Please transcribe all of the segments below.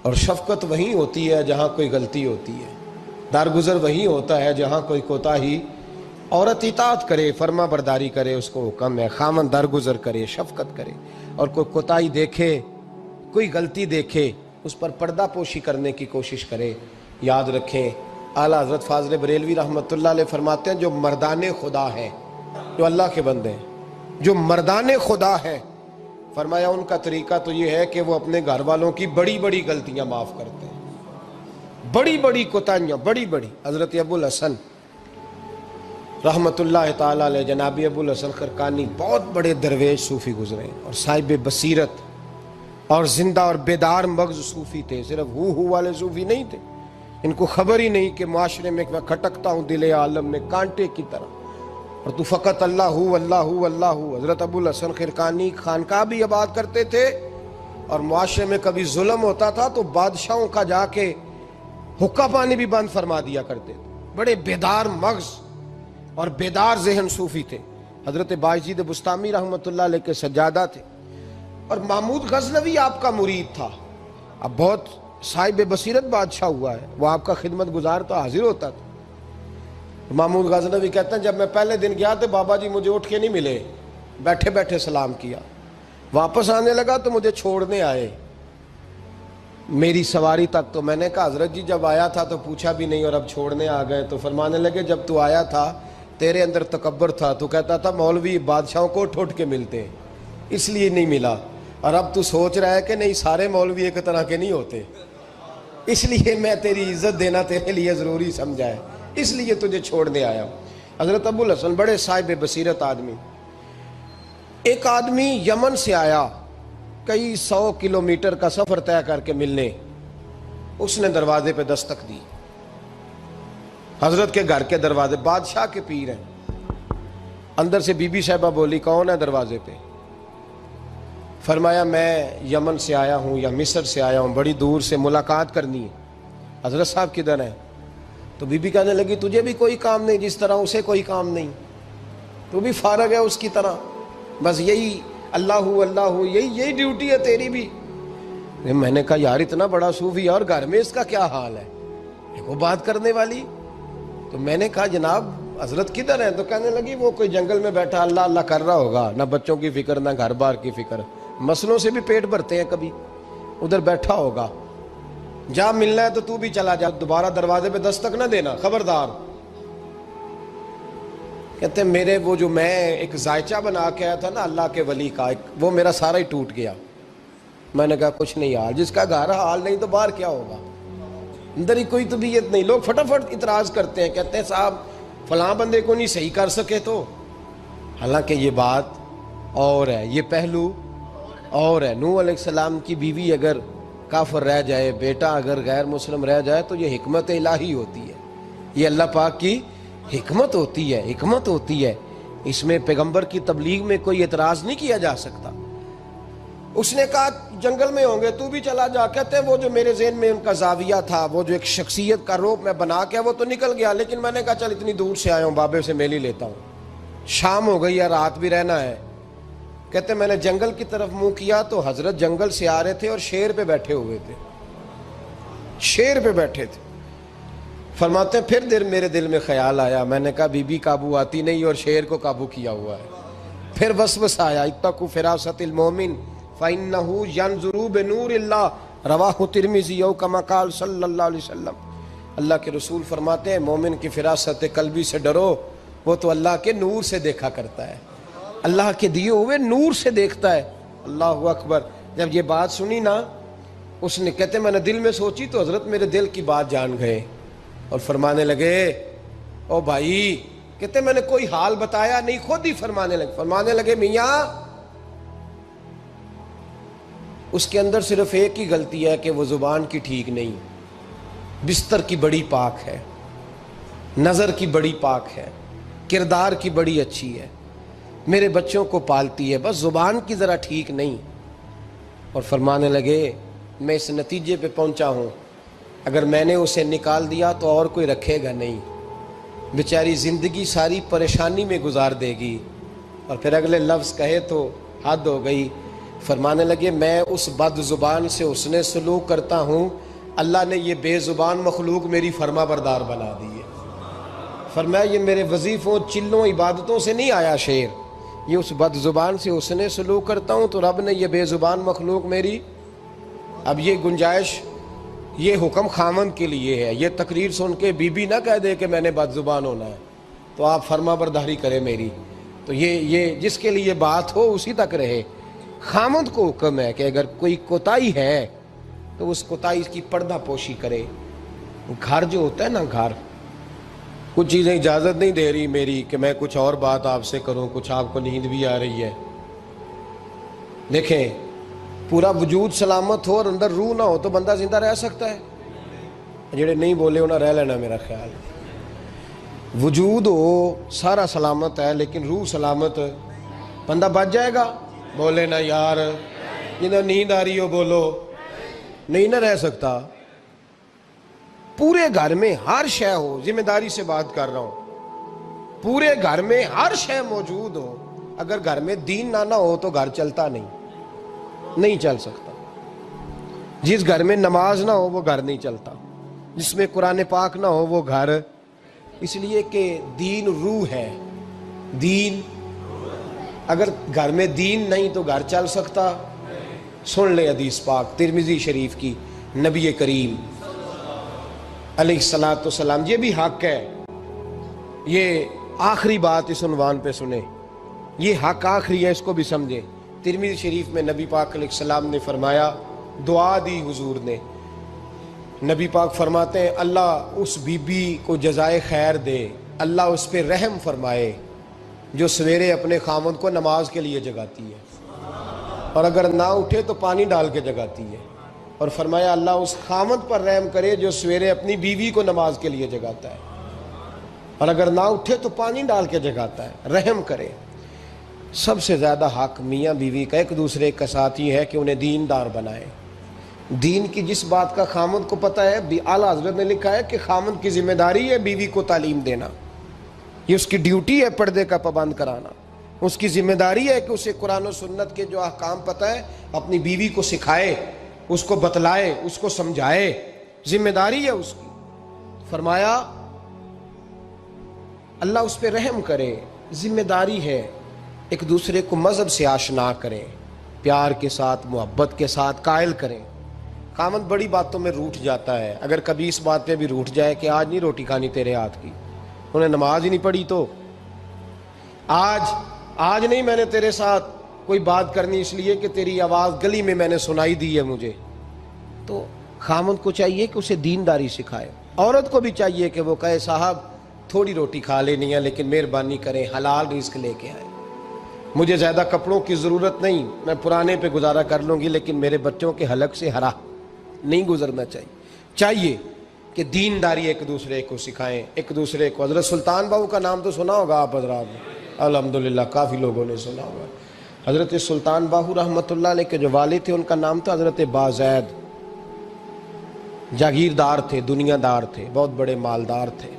اور شفقت وہیں ہوتی ہے جہاں کوئی غلطی ہوتی ہے، درگزر وہیں ہوتا ہے جہاں کوئی کوتاہی، عورت اطاعت کرے، فرما برداری کرے، اس کو حکم ہے، خامن درگزر کرے، شفقت کرے، اور کوئی کوتاہی دیکھے، کوئی غلطی دیکھے، اس پر پردہ پوشی کرنے کی کوشش کرے۔ یاد رکھیں اعلیٰ حضرت فاضل بریلوی رحمۃ اللہ علیہ فرماتے ہیں جو مردان خدا ہیں، جو اللہ کے بندے ہیں، جو مردان خدا ہیں، فرمایا ان کا طریقہ تو یہ ہے کہ وہ اپنے گھر والوں کی بڑی بڑی غلطیاں معاف کرتے ہیں، بڑی بڑی کوتاہیاں، بڑی بڑی۔ حضرت ابو الحسن رحمۃ اللہ تعالیٰ علیہ، جناب ابو الحسن خرقانی بہت بڑے درویش صوفی گزرے اور صاحب بصیرت اور زندہ اور بیدار مغز صوفی تھے، صرف ہو والے صوفی نہیں تھے۔ ان کو خبر ہی نہیں کہ معاشرے میں میں کھٹکتا ہوں دل عالم میں کانٹے کی طرح، اور تو فقط اللہ اللہ اللہ۔ حضرت ابو الحسن خرقانی خانقاہ بھی آباد کرتے تھے، اور معاشرے میں کبھی ظلم ہوتا تھا تو بادشاہوں کا جا کے حقہ پانی بھی بند فرما دیا کرتے تھے۔ بڑے بیدار مغز اور بیدار ذہن صوفی تھے۔ حضرت باجید بستامی رحمۃ اللہ علیہ کے سجادہ تھے، اور محمود غزنوی آپ کا مرید تھا، اب بہت صاحب بصیرت بادشاہ ہوا ہے، وہ آپ کا خدمت گزار تو حاضر ہوتا تھا۔ محمود غزنوی کہتے ہیں جب میں پہلے دن گیا تو بابا جی مجھے اٹھ کے نہیں ملے، بیٹھے بیٹھے سلام کیا، واپس آنے لگا تو مجھے چھوڑنے آئے میری سواری تک، تو میں نے کہا حضرت جی جب آیا تھا تو پوچھا بھی نہیں اور اب چھوڑنے آ گئے، تو فرمانے لگے جب تو آیا تھا تیرے اندر تکبر تھا، تو کہتا تھا مولوی بادشاہوں کو اٹھ اٹھ کے ملتے اس لیے نہیں ملا، اور اب تو سوچ رہا ہے کہ نہیں سارے مولوی ایک طرح کے نہیں ہوتے، اس لیے میں تیری عزت دینا تیرے لیے ضروری سمجھا ہے، اس لیے تجھے چھوڑنے آیا ہوں۔ حضرت ابو الحسن بڑے صاحب بصیرت آدمی۔ ایک آدمی یمن سے آیا کئی 100 کلومیٹر کا سفر طے کر کے ملنے، اس نے دروازے پہ دستک دی، حضرت کے گھر کے دروازے، بادشاہ کے پیر ہیں، اندر سے بی بی صاحبہ بولی کون ہے دروازے پہ؟ فرمایا میں یمن سے آیا ہوں یا مصر سے آیا ہوں، بڑی دور سے ملاقات کرنی ہے، حضرت صاحب کدھر ہیں؟ تو بی بی کہنے لگی تجھے بھی کوئی کام نہیں جس طرح اسے کوئی کام نہیں، تو بھی فارغ ہے اس کی طرح، بس یہی اللہ اللہ یہی ڈیوٹی ہے تیری بھی۔ میں نے کہا یار اتنا بڑا صوفی اور گھر میں اس کا کیا حال ہے، وہ بات کرنے والی؟ تو میں نے کہا جناب حضرت کدھر ہیں؟ تو کہنے لگی وہ کوئی جنگل میں بیٹھا اللہ اللہ کر رہا ہوگا، نہ بچوں کی فکر نہ گھر بار کی فکر، مسئلوں سے بھی پیٹ بھرتے ہیں کبھی، ادھر بیٹھا ہوگا، جا ملنا ہے تو تو بھی چلا جا، دوبارہ دروازے پہ دستک نہ دینا خبردار۔ کہتے ہیں میرے وہ جو میں ایک ذائچہ بنا کے آیا تھا نا اللہ کے ولی کا، وہ میرا سارا ہی ٹوٹ گیا۔ میں نے کہا کچھ نہیں یار، جس کا گھر حال نہیں تو باہر کیا ہوگا، اندر ہی کوئی طبیعت نہیں۔ لوگ فٹافٹ اعتراض کرتے ہیں، کہتے ہیں صاحب فلاں بندے کو نہیں صحیح کر سکے تو، حالانکہ یہ بات اور ہے، یہ پہلو اور ہے۔ نوح علیہ السلام کی بیوی اگر کافر رہ جائے، بیٹا اگر غیر مسلم رہ جائے تو یہ حکمت الہی ہوتی ہے، یہ اللہ پاک کی حکمت ہوتی ہے، حکمت ہوتی ہے، اس میں پیغمبر کی تبلیغ میں کوئی اعتراض نہیں کیا جا سکتا۔ اس نے کہا جنگل میں ہوں گے تو بھی چلا جا۔ کہتے ہیں وہ جو میرے ذہن میں ان کا زاویہ تھا، وہ جو ایک شخصیت کا روپ میں بنا کے وہ تو نکل گیا، لیکن میں نے کہا چل اتنی دور سے آیا ہوں بابے سے میل ہی لیتا ہوں، شام ہو گئی ہے رات بھی رہنا ہے۔ کہتے ہیں میں نے جنگل کی طرف منہ کیا تو حضرت جنگل سے آ رہے تھے اور شیر پہ بیٹھے ہوئے تھے، شیر پہ بیٹھے تھے۔ فرماتے ہیں پھر میرے دل میں خیال آیا، میں نے کہا بی بی قابو آتی نہیں اور شیر کو قابو کیا ہوا ہے۔ پھر وسوسہ آیا اتقوا فراست المومن فإنہ ینظر بنور اللہ، رواہ ترمذی او کما قال صلی اللہ علیہ وسلم۔ اللہ کے رسول فرماتے ہیں مومن کی فراست قلبی سے ڈرو، وہ تو اللہ کے نور سے دیکھا کرتا ہے، اللہ کے دیے ہوئے نور سے دیکھتا ہے۔ اللہ اکبر۔ جب یہ بات سنی نا، اس نے کہتے میں نے دل میں سوچی تو حضرت میرے دل کی بات جان گئے اور فرمانے لگے او بھائی، کہتے میں نے کوئی حال بتایا نہیں، خود ہی فرمانے لگے میاں اس کے اندر صرف ایک ہی غلطی ہے کہ وہ زبان کی ٹھیک نہیں، بستر کی بڑی پاک ہے، نظر کی بڑی پاک ہے، کردار کی بڑی اچھی ہے، میرے بچوں کو پالتی ہے، بس زبان کی ذرا ٹھیک نہیں۔ اور فرمانے لگے میں اس نتیجے پہ پہنچا ہوں اگر میں نے اسے نکال دیا تو اور کوئی رکھے گا نہیں، بیچاری زندگی ساری پریشانی میں گزار دے گی، اور پھر اگلے لفظ کہے تو حد ہو گئی۔ فرمانے لگے میں اس بد زبان سے حسن سلوک کرتا ہوں، اللہ نے یہ بے زبان مخلوق میری فرما بردار بنا دی ہے۔ فرمایا یہ میرے وظیفوں چلوں عبادتوں سے نہیں آیا شعر، یہ اس بد زبان سے حسن سلوک کرتا ہوں تو رب نے یہ بے زبان مخلوق میری۔ اب یہ گنجائش، یہ حکم خامند کے لیے ہے، یہ تقریر سن کے بی بی نہ کہہ دے کہ میں نے بد زبان ہونا ہے تو آپ فرما برداری کرے میری، تو یہ جس کے لیے بات ہو اسی تک رہے۔ خامند کو حکم ہے کہ اگر کوئی کوتاہی ہے تو اس کوتاہی کی پردہ پوشی کرے۔ گھر جو ہوتا ہے نا، گھر کچھ چیزیں اجازت نہیں دے رہی میری کہ میں کچھ اور بات آپ سے کروں، کچھ آپ کو نیند بھی آ رہی ہے۔ دیکھیں پورا وجود سلامت ہو اور اندر روح نہ ہو تو بندہ زندہ رہ سکتا ہے؟ جڑے نہیں بولے انہیں رہ لینا میرا خیال۔ وجود ہو سارا سلامت ہے لیکن روح سلامت، بندہ بچ جائے گا؟ بولے نا یار، جنہیں نیند آ رہی ہو بولو، نہیں نہ رہ سکتا۔ پورے گھر میں ہر شے ہو، ذمہ داری سے بات کر رہا ہوں، پورے گھر میں ہر شے موجود ہو، اگر گھر میں دین نہ ہو تو گھر چلتا نہیں چل سکتا۔ جس گھر میں نماز نہ ہو وہ گھر نہیں چلتا، جس میں قرآن پاک نہ ہو وہ گھر، اس لیے کہ دین روح ہے۔ دین اگر گھر میں دین نہیں تو گھر چل سکتا؟ سن لے حدیث پاک ترمذی شریف کی، نبی کریم علیہ الصلاۃ والسلام، یہ بھی حق ہے، یہ آخری بات اس عنوان پہ سنیں، یہ حق آخری ہے، اس کو بھی سمجھیں۔ ترمذی شریف میں نبی پاک علیہ السلام نے فرمایا، دعا دی حضور نے، نبی پاک فرماتے ہیں اللہ اس بی بی کو جزائے خیر دے، اللہ اس پہ رحم فرمائے جو سویرے اپنے خامند کو نماز کے لیے جگاتی ہے اور اگر نہ اٹھے تو پانی ڈال کے جگاتی ہے، اور فرمایا اللہ اس خامند پر رحم کرے جو سویرے اپنی بیوی کو نماز کے لیے جگاتا ہے اور اگر نہ اٹھے تو پانی ڈال کے جگاتا ہے، رحم کرے۔ سب سے زیادہ حق میاں بیوی کا ایک دوسرے کا ساتھ ہی ہے کہ انہیں دیندار بنائے۔ دین کی جس بات کا خامند کو پتہ ہے، اعلیٰ حضرت نے لکھا ہے کہ خامند کی ذمہ داری ہے بیوی کو تعلیم دینا، یہ اس کی ڈیوٹی ہے پردے کا پابند کرانا، اس کی ذمہ داری ہے کہ اسے قرآن و سنت کے جو احکام پتہ ہے اپنی بیوی کو سکھائے، اس کو بتلائے، اس کو سمجھائے، ذمہ داری ہے اس کی۔ فرمایا اللہ اس پہ رحم کرے، ذمہ داری ہے، ایک دوسرے کو مذہب سے آشنا کریں، پیار کے ساتھ محبت کے ساتھ قائل کریں۔ خامند بڑی باتوں میں روٹھ جاتا ہے، اگر کبھی اس بات پہ بھی روٹھ جائے کہ آج نہیں روٹی کھانی تیرے ہاتھ کی، انہیں نماز ہی نہیں پڑھی تو آج نہیں میں نے تیرے ساتھ کوئی بات کرنی اس لیے کہ تیری آواز گلی میں نے سنائی دی ہے مجھے، تو خامند کو چاہیے کہ اسے دینداری سکھائے۔ عورت کو بھی چاہیے کہ وہ کہے صاحب تھوڑی روٹی کھا لینی ہے لیکن مہربانی کریں حلال رزق لے کے آئے، مجھے زیادہ کپڑوں کی ضرورت نہیں، میں پرانے پہ گزارا کر لوں گی لیکن میرے بچوں کے حلق سے ہرا نہیں گزرنا چاہیے کہ دینداری ایک دوسرے کو سکھائیں، ایک دوسرے کو۔ حضرت سلطان باہو کا نام تو سنا ہوگا آپ حضرات نے، الحمدللہ کافی لوگوں نے سنا ہوگا۔ حضرت سلطان باہو رحمۃ اللہ علیہ کے جو والد تھے ان کا نام تھا حضرت بازید، جاگیردار تھے، دنیا دار تھے، بہت بڑے مالدار تھے۔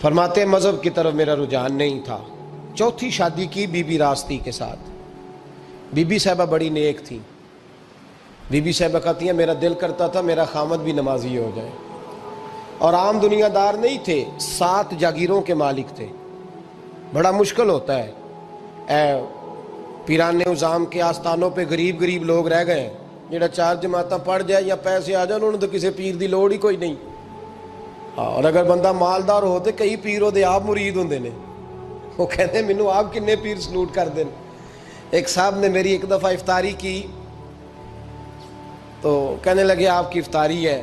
فرماتے مذہب کی طرف میرا رجحان نہیں تھا، چوتھی شادی کی بی بی راستی کے ساتھ۔ بی بی صاحبہ بڑی نیک تھی، بی بی صاحبہ کہتی ہیں میرا دل کرتا تھا میرا خامد بھی نمازی ہو جائے، اور عام دنیا دار نہیں تھے، 7 جاگیروں کے مالک تھے۔ بڑا مشکل ہوتا ہے، پیران نظام کے آستانوں پہ غریب لوگ رہ گئے ہیں، جڑا 4 جماعتاں پڑھ جائے یا پیسے آ جائیں انہوں نے تو کسی پیر دی لوڑ ہی کوئی نہیں، اور اگر بندہ مالدار ہو تو کئی پیر دے آپ مرید ہوندے نے، وہ کہتے ہیں مینوں آپ کنے پیر سلوٹ کر دیں۔ ایک صاحب نے میری ایک دفعہ افطاری کی تو کہنے لگے آپ کی افطاری ہے،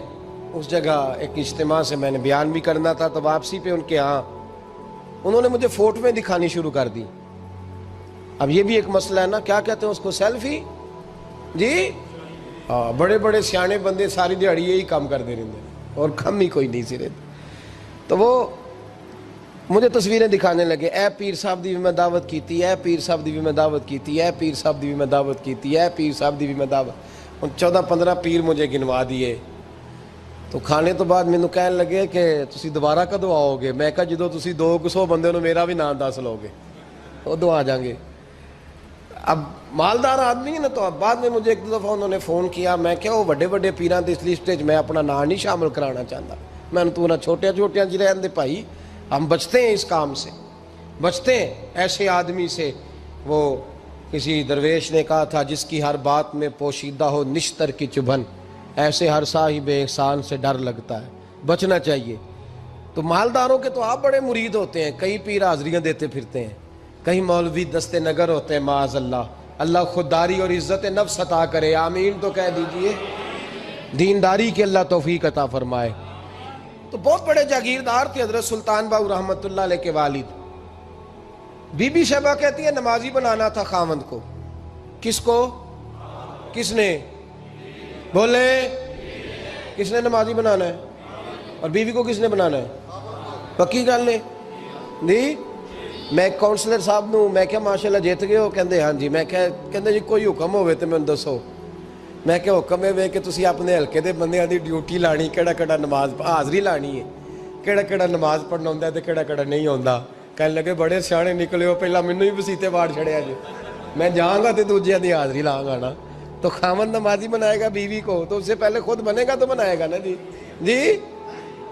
اس جگہ ایک اجتماع سے میں نے بیان بھی کرنا تھا، تو واپسی پہ ان کے ہاں انہوں نے مجھے فوٹویں دکھانی شروع کر دی۔ اب یہ بھی ایک مسئلہ ہے نا، کیا کہتے ہیں اس کو، سیلفی جی، بڑے بڑے سیانے بندے ساری دیہڑی یہی کام کرتے رہتے ہیں اور کم ہی کوئی نہیں سرے، تو وہ مجھے تصویریں دکھانے لگے، اے پیر صاحب دی بھی میں دعوت کیتی، اے پیر صاحب دی بھی میں دعوت کیتی، اے پیر صاحب دی بھی میں دعوت کیتی، اے پیر صاحب دی بھی میں دعوت، 14-15 پیر مجھے گنوا دیے۔ تو کھانے تو بعد مینوں کہنے لگے کہ تسی دوبارہ کدو آؤ گے؟ میں کہا جدو تسی 200 بندے نو میرا بھی نام دس لو گے ادو آ جاؤں گے۔ اب مالدار آدمی ہے نا، تو اب بعد میں مجھے ایک دو دفعہ انہوں نے فون کیا، میں کیا وہ بڑے بڑے پیران دی اس لسٹ میں اپنا نام نہیں شامل کرانا چاہتا، میں نے تو نہ چھوٹیاں چھوٹیاں جی رہن دے بھائی، ہم بچتے ہیں اس کام سے، بچتے ہیں ایسے آدمی سے۔ وہ کسی درویش نے کہا تھا جس کی ہر بات میں پوشیدہ ہو نشتر کی چبھن، ایسے ہر صاحب احسان سے ڈر لگتا ہے، بچنا چاہیے۔ تو مالداروں کے تو آپ بڑے مرید ہوتے ہیں، کئی پیر حاضریاں دیتے پھرتے ہیں، کئی مولوی دستے نگر ہوتے ہیں، معاذ اللہ، اللہ خودداری اور عزت نفس عطا کرے، آمین تو کہہ دیجئے، دینداری کی اللہ توفیق عطا فرمائے۔ تو بہت بڑے جاگیردار تھے حضرت سلطان باؤ رحمۃ اللہ علیہ کے والد۔ بی بی شیبہ کہتی ہے نمازی بنانا تھا خاوند کو۔ کس کو؟ کس نے؟ بولے، کس نے نمازی بنانا ہے؟ اور بیوی کو کس نے بنانا ہے؟ پکی گل نے جی۔ میں ایک کونسلر صاحب نوں میں کیا ماشاءاللہ جیت گئے ہو؟ کہندے ہاں جی۔ میں کہندے جی کوئی حکم ہوئے تو میں دسو۔ میں کہ حکم ہے کہ تسی اپنے ہلکے دے بندیاں دی ڈیوٹی لانی، کیڑا کیڑا نماز حاضری لانی ہے، کیڑا کیڑا نماز پڑھنا ہوندا ہے تے کیڑا کیڑا نہیں ہوندا۔ کہنے لگے بڑے سیانے نکلے ہو، پہلا مینوں ہی وسیتے واڑ چھڑیا جی، میں جاؤں گا تے دوجیاں دی حاضری لاں گا نا۔ تو خاوند نمازی بنائے گا بیوی کو تو اس سے پہلے خود بنے گا تو بنائے گا نا جی جی۔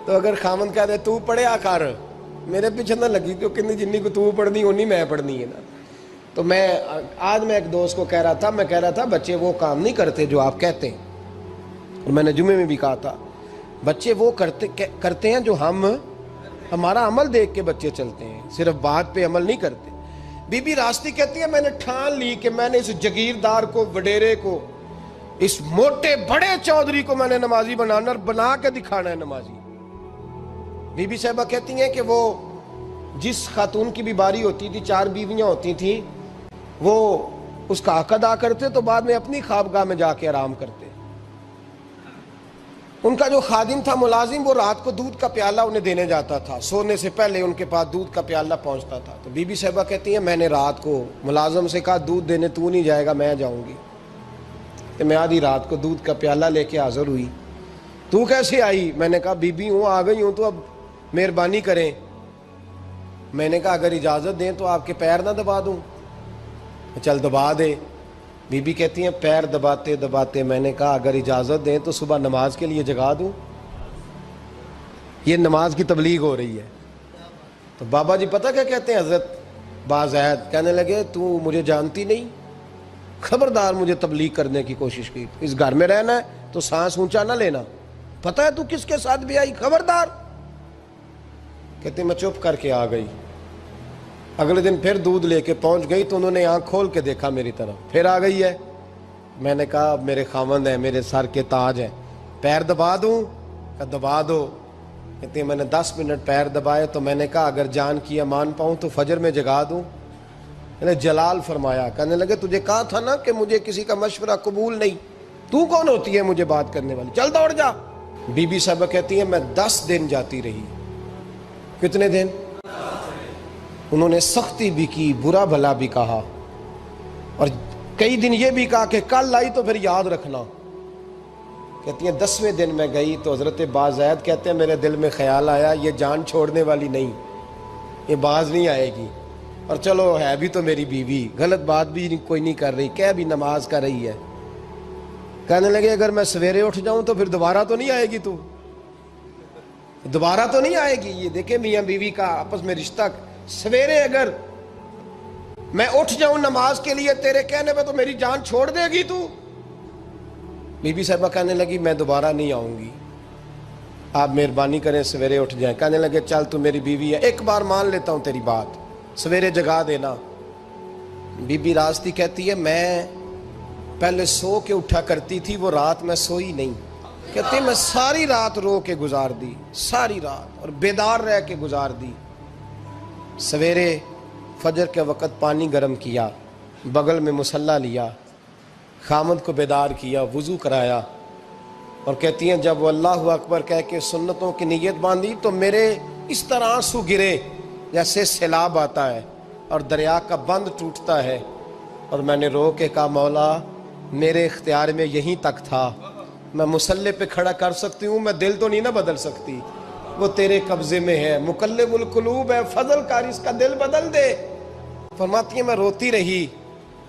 تو اگر خاوند کہہ دے تو پڑھیا کر، میرے پیچھے نہ لگی، تو کتنی جنی کو تو پڑھنی اونی میں پڑھنی ہے نا۔ تو میں آج میں ایک دوست کو کہہ رہا تھا، میں کہہ رہا تھا بچے وہ کام نہیں کرتے جو آپ کہتے ہیں، اور میں نے جمعے میں بھی کہا تھا بچے وہ کرتے ہیں جو ہمارا عمل دیکھ کے بچے چلتے ہیں، صرف بات پہ عمل نہیں کرتے۔ بی بی راستی کہتی ہے میں نے ٹھان لی کہ میں نے اس جگیردار کو، وڈیرے کو، اس موٹے بڑے چودھری کو میں نے نمازی بنانا اور بنا کے دکھانا ہے نمازی۔ بی بی صاحبہ کہتی ہیں کہ وہ جس خاتون کی بھی باری ہوتی تھی، 4 بیویاں ہوتی تھیں، وہ اس کا حق ادا کرتے تو بعد میں اپنی خوابگاہ میں جا کے آرام کرتے۔ ان کا جو خادم تھا ملازم، وہ رات کو دودھ کا پیالہ انہیں دینے جاتا تھا، سونے سے پہلے ان کے پاس دودھ کا پیالہ پہنچتا تھا۔ تو بی بی صاحبہ کہتی ہیں میں نے رات کو ملازم سے کہا دودھ دینے تو نہیں جائے گا، میں جاؤں گی۔ کہ میں آدھی رات کو دودھ کا پیالہ لے کے حاضر ہوئی۔ تو کیسے آئی؟ میں نے کہا بی بی ہوں، آ گئی ہوں، تو اب مہربانی کریں۔ میں نے کہا اگر اجازت دیں تو آپ کے پیر نہ دبا دوں؟ چل دبا دے۔ بی بی کہتی ہیں پیر دباتے دباتے میں نے کہا اگر اجازت دیں تو صبح نماز کے لیے جگا دوں؟ یہ نماز کی تبلیغ ہو رہی ہے۔ تو بابا جی پتہ کیا کہتے ہیں حضرت بازید؟ کہنے لگے تو مجھے جانتی نہیں، خبردار مجھے تبلیغ کرنے کی کوشش کی، اس گھر میں رہنا ہے تو سانس اونچا نہ لینا، پتہ ہے تو کس کے ساتھ بھی آئی، خبردار۔ کہتے میں چپ کر کے آ گئی۔ اگلے دن پھر دودھ لے کے پہنچ گئی تو انہوں نے آنکھ کھول کے دیکھا میری طرف، پھر آ گئی ہے۔ میں نے کہا اب میرے خاوند ہیں، میرے سر کے تاج ہیں، پیر دبا دوں؟ کہ دبا دو۔ کہتے ہیں میں نے 10 منٹ پیر دبائے تو میں نے کہا اگر جان کی امان پاؤں تو فجر میں جگا دوں؟ میں نے جلال فرمایا۔ کہنے لگے تجھے کہا تھا نا کہ مجھے کسی کا مشورہ قبول نہیں، تو کون ہوتی ہے مجھے بات کرنے والی، چل دوڑ جا۔ بی بی صاحبہ کہتی ہے میں 10 دن جاتی رہی۔ کتنے دن؟ انہوں نے سختی بھی کی، برا بھلا بھی کہا، اور کئی دن یہ بھی کہا کہ کل آئی تو پھر یاد رکھنا۔ کہتی ہیں 10ویں دن میں گئی تو حضرت بازید کہتے ہیں میرے دل میں خیال آیا یہ جان چھوڑنے والی نہیں، یہ باز نہیں آئے گی، اور چلو ہے بھی تو میری بیوی، غلط بات بھی کوئی نہیں کر رہی، کہہ بھی نماز کر رہی ہے۔ کہنے لگے اگر میں سویرے اٹھ جاؤں تو پھر دوبارہ تو نہیں آئے گی، تو دوبارہ تو نہیں آئے گی۔ یہ دیکھیں میاں بیوی کا آپس میں رشتہ، سویرے اگر میں اٹھ جاؤں نماز کے لیے تیرے کہنے پہ تو میری جان چھوڑ دے گی تو؟ بی بی صاحبہ کہنے لگی میں دوبارہ نہیں آؤں گی، آپ مہربانی کریں سویرے اٹھ جائیں۔ کہنے لگے چل تو میری بیوی ہے، ایک بار مان لیتا ہوں تیری بات، سویرے جگا دینا۔ بی بی راستی کہتی ہے میں پہلے سو کے اٹھا کرتی تھی، وہ رات میں سوئی نہیں، کہتی ہے میں ساری رات رو کے گزار دی، ساری رات، اور بیدار رہ کے گزار دی۔ سویرے فجر کے وقت پانی گرم کیا، بغل میں مصلی لیا، خامد کو بیدار کیا، وضو کرایا، اور کہتی ہیں جب وہ اللہ اکبر کہہ کے سنتوں کی نیت باندھی تو میرے اس طرح آنسو گرے جیسے سیلاب آتا ہے اور دریا کا بند ٹوٹتا ہے، اور میں نے رو کے کہا مولا میرے اختیار میں یہیں تک تھا، میں مصلی پہ کھڑا کر سکتی ہوں، میں دل تو نہیں نہ بدل سکتی، وہ تیرے قبضے میں ہے، مقلب القلوب ہے، فضل کر اس کا دل بدل دے۔ فرماتی ہیں میں روتی رہی،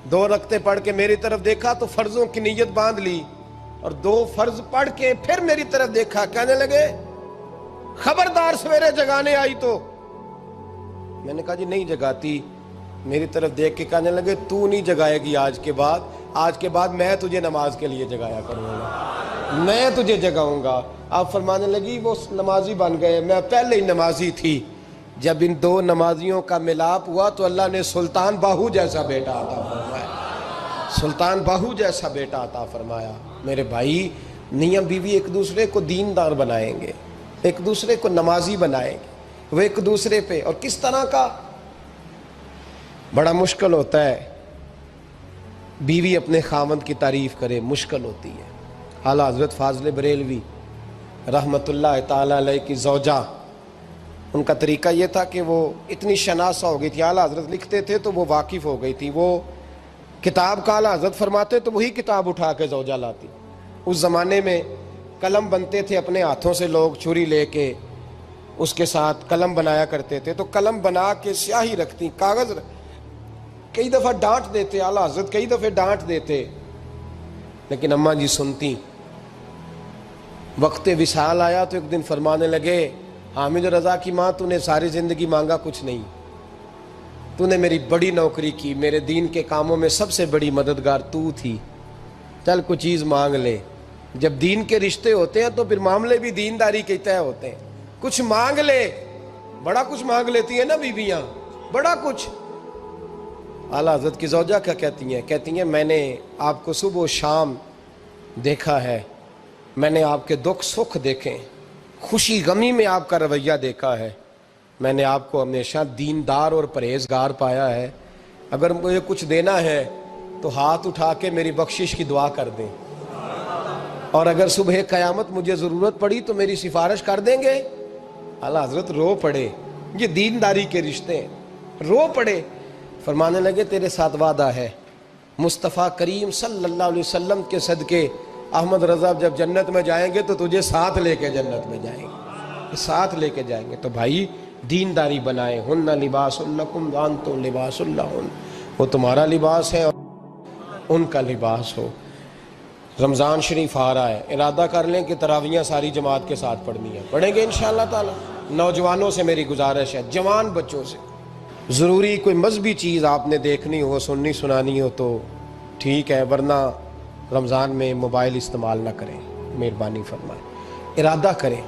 2 رکعتیں پڑھ کے میری طرف دیکھا تو فرضوں کی نیت باندھ لی، اور 2 فرض پڑھ کے پھر میری طرف دیکھا، کہنے لگے خبردار سویرے جگانے آئی تو۔ میں نے کہا جی نہیں جگاتی۔ میری طرف دیکھ کے کہنے لگے تو نہیں جگائے گی آج کے بعد میں تجھے نماز کے لیے جگایا کروں گا، میں تجھے جگاؤں گا۔ آپ فرمانے لگی وہ نمازی بن گئے، میں پہلے ہی نمازی تھی۔ جب ان 2 نمازیوں کا ملاپ ہوا تو اللہ نے سلطان باہو جیسا بیٹا عطا فرمایا، سلطان باہو جیسا بیٹا عطا فرمایا۔ میرے بھائی، میاں بیوی ایک دوسرے کو دیندار بنائیں گے، ایک دوسرے کو نمازی بنائیں گے، وہ ایک دوسرے پہ، اور کس طرح کا بڑا مشکل ہوتا ہے بیوی اپنے خاوند کی تعریف کرے، مشکل ہوتی ہے۔ اعلیٰ حضرت فاضل بریلوی رحمت اللہ تعالیٰ علیہ کی زوجہ، ان کا طریقہ یہ تھا کہ وہ اتنی شناسہ ہو گئی تھی، اعلیٰ حضرت لکھتے تھے تو وہ واقف ہو گئی تھی، وہ کتاب کا اعلیٰ حضرت فرماتے تو وہی کتاب اٹھا کے زوجہ لاتی۔ اس زمانے میں قلم بنتے تھے اپنے ہاتھوں سے، لوگ چھری لے کے اس کے ساتھ قلم بنایا کرتے تھے، تو قلم بنا کے سیاہی رکھتی، کاغذ کئی دفعہ ڈانٹ دیتے، اعلیٰ حضرت کئی دفعہ ڈانٹ دیتے، لیکن اماں جی سنتی۔ وقت وصال آیا تو ایک دن فرمانے لگے حامد رضا کی ماں، تو نے ساری زندگی مانگا کچھ نہیں، تو نے میری بڑی نوکری کی، میرے دین کے کاموں میں سب سے بڑی مددگار تو تھی، چل کچھ چیز مانگ لے۔ جب دین کے رشتے ہوتے ہیں تو پھر معاملے بھی دینداری کے طے ہوتے ہیں، کچھ مانگ لے۔ بڑا کچھ مانگ لیتی ہیں نا بیویاں، بڑا کچھ۔ اعلیٰ حضرت کی زوجہ کیا کہتی ہیں میں نے آپ کو صبح و شام دیکھا ہے، میں نے آپ کے دکھ سکھ دیکھے، خوشی غمی میں آپ کا رویہ دیکھا ہے، میں نے آپ کو ہمیشہ دیندار اور پرہیزگار پایا ہے، اگر مجھے کچھ دینا ہے تو ہاتھ اٹھا کے میری بخشش کی دعا کر دیں، اور اگر صبح قیامت مجھے ضرورت پڑی تو میری سفارش کر دیں گے۔ اعلیٰ حضرت رو پڑے، یہ دینداری کے رشتے ہیں، رو پڑے، فرمانے لگے تیرے ساتھ وعدہ ہے، مصطفیٰ کریم صلی اللہ علیہ وسلم کے صدقے احمد رضا جب جنت میں جائیں گے تو تجھے ساتھ لے کے جنت میں جائیں گے، ساتھ لے کے جائیں گے۔ تو بھائی دینداری بنائیں، ہن لباس لکم وانتم لباس لہن، وہ تمہارا لباس ہے اور ان کا لباس ہو۔ رمضان شریف آ رہا ہے، ارادہ کر لیں کہ تراویحیں ساری جماعت کے ساتھ پڑھنی ہے، پڑھیں گے انشاءاللہ تعالی۔ نوجوانوں سے میری گزارش ہے، جوان بچوں سے، ضروری کوئی مذہبی چیز آپ نے دیکھنی ہو، سننی سنانی ہو تو ٹھیک ہے، ورنہ رمضان میں موبائل استعمال نہ کریں، مہربانی فرمائیں، ارادہ کریں۔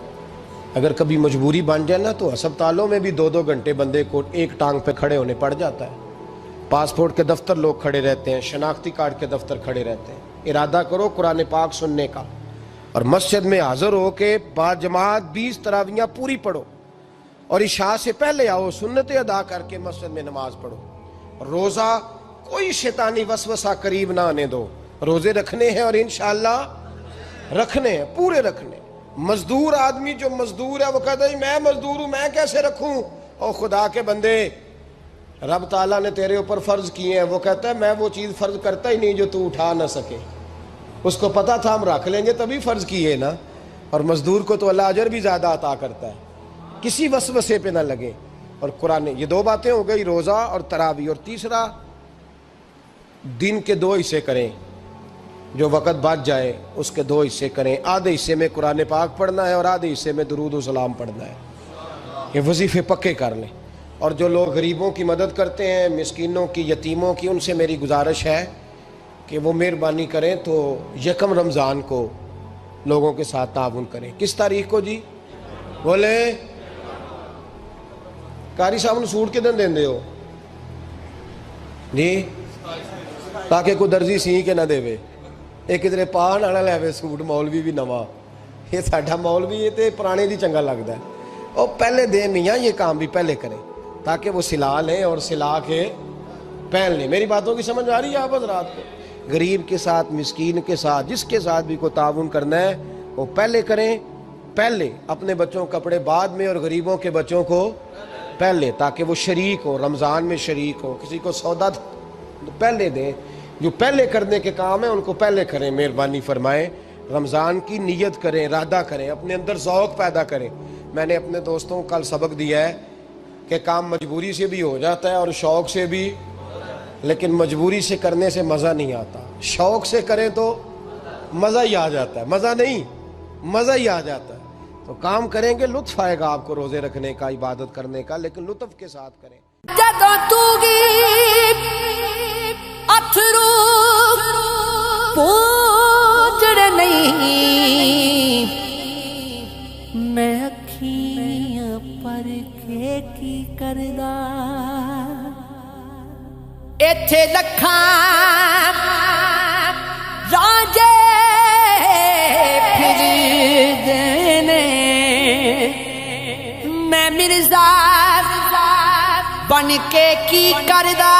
اگر کبھی مجبوری بن جائے نا تو ہسپتالوں میں بھی 2-2 گھنٹے بندے کو ایک ٹانگ پہ کھڑے ہونے پڑ جاتا ہے، پاسپورٹ کے دفتر لوگ کھڑے رہتے ہیں، شناختی کارڈ کے دفتر کھڑے رہتے ہیں۔ ارادہ کرو قرآن پاک سننے کا، اور مسجد میں حاضر ہو کے با جماعت 20 تراویحیں پوری پڑھو، اور عشاء سے پہلے آؤ، سنتیں ادا کر کے مسجد میں نماز پڑھو۔ روزہ کوئی شیطانی وسوسہ قریب نہ آنے دو، روزے رکھنے ہیں اور انشاءاللہ رکھنے ہیں، پورے رکھنے۔ مزدور آدمی جو مزدور ہے وہ کہتا ہے میں مزدور ہوں، میں کیسے رکھوں؟ او خدا کے بندے، رب تعالیٰ نے تیرے اوپر فرض کیے ہیں، وہ کہتا ہے میں وہ چیز فرض کرتا ہی نہیں جو تو اٹھا نہ سکے، اس کو پتا تھا ہم رکھ لیں گے تبھی فرض کیے نا، اور مزدور کو تو اللہ اجر بھی زیادہ عطا کرتا ہے، کسی وسوسے پہ نہ لگے۔ اور قرآن، یہ 2 باتیں ہو گئی، روزہ اور تراویح، اور تیسرا دن کے 2 حصے کریں، جو وقت بچ جائے اس کے 2 حصے کریں، آدھے حصے میں قرآن پاک پڑھنا ہے اور آدھے حصے میں درود و سلام پڑھنا ہے، یہ وظیفے پکے کر لیں۔ اور جو لوگ غریبوں کی مدد کرتے ہیں، مسکینوں کی، یتیموں کی، ان سے میری گزارش ہے کہ وہ مہربانی کریں تو 1 رمضان کو لوگوں کے ساتھ تعاون کریں۔ کس تاریخ کو جی؟ بولے قاری صاحب نے سوٹ کدن دین دے ہو جی، تاکہ کوئی درزی سی کے نہ دے وے، ایک ادھر پاہن آنا لے وے سوٹ، مولوی بھی نواں، یہ ساڈا مولوی یہ تے پرانے دی چنگا لگتا ہے، اور پہلے دے میاں یہ کام بھی پہلے کریں تاکہ وہ سلا لیں اور سلا کے پہن لیں۔ میری باتوں کی سمجھ آ رہی ہے آپ حضرات کو؟ غریب کے ساتھ، مسکین کے ساتھ، جس کے ساتھ بھی کوئی تعاون کرنا ہے وہ پہلے کریں، پہلے اپنے بچوں کے کپڑے بعد میں، اور غریبوں کے بچوں کو پہلے، تاکہ وہ شریک ہو، رمضان میں شریک ہو، کسی کو سودا پہلے دیں، جو پہلے کرنے کے کام ہیں ان کو پہلے کریں، مہربانی فرمائیں۔ رمضان کی نیت کریں، ارادہ کریں، اپنے اندر ذوق پیدا کریں۔ میں نے اپنے دوستوں کو کل سبق دیا ہے کہ کام مجبوری سے بھی ہو جاتا ہے اور شوق سے بھی لیکن مجبوری سے کرنے سے مزہ نہیں آتا. شوق سے کریں تو مزہ ہی آ جاتا ہے. مزہ نہیں، مزہ ہی آ جاتا ہے. تو کام کریں گے لطف آئے گا آپ کو روزے رکھنے کا، عبادت کرنے کا، لیکن لطف کے ساتھ کریں. جدوں تو گی اتھرو پوجڑ نہیں، میں اکھیاں پر کے کی کردا، ایتھے لکھاں راجے پھردے نے، میں مرزا بن کے کی کردا.